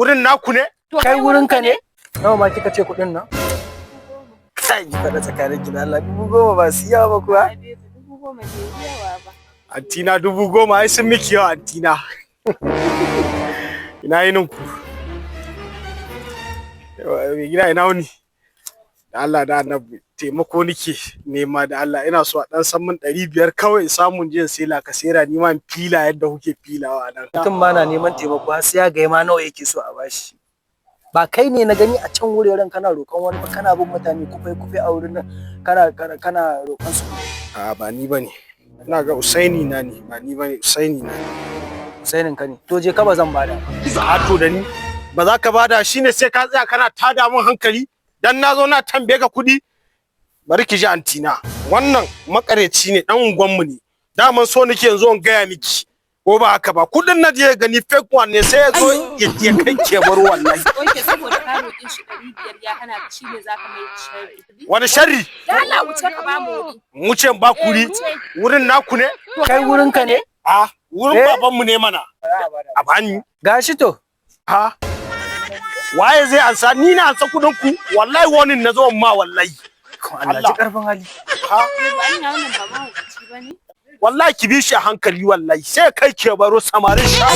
Wurin naku ne? Kai wurin ka ne? Nawa ma kika ce kuɗin nan? Kai ki faɗa tsakanin ki da Allah 10,000 ba su yawa ba kuwa? 10,000 bai yawa ba. Antina 10,000 ai sun miki yawa antina. Ina yinin ku. Gida ina wuni. Da Allah da Annabi taimako nake nema da Allah ina so a dan san min 500 kawai samun jin sai la kasera ni ma fila yadda kuke filawa nan. Mutum ma na neman taimako har sai ya ga ma nawa yake so a bashi. Ba kai ne na gani a can wuraren kana roƙon wani ba kana bin mutane kufai a wurin nan kana roƙon su. A ba ni bane. Ina ga Usaini na ne ba ni bane Usaini na ne. Usainin ka ne. To je ka ba zan bada. A to da ni ba za ka bada shine sai ka tsaya kana tada min hankali dan nazo na tambaye ka kuɗi. Bari ki ji antina wannan makareci ne dan unguwanmu ne. Daman so nake yanzu in gaya miki. Ko ba haka ba kudin na je gani fake one ne sai ya zo ya kai kebar wallahi. Oke saboda ka roƙe shi 500 ya hana ka shine zaka mai sharri. Wani sharri? Da Allah wuce ka ba mu wuri. Wuce ba kuri. Wurin naku ne? Kai wurin ka ne? A wurin baban mu ne mana. A bani. Gashi to. Ha? Waye zai ansa ni na ansa kudin ku wallahi wani na zo ma wallahi. Allah ji karfin hali. Ha? Ba ina wannan ba ma hukunci bane. Wallahi ki bi shi a hankali wallahi sai kai ke baro samarin shawo.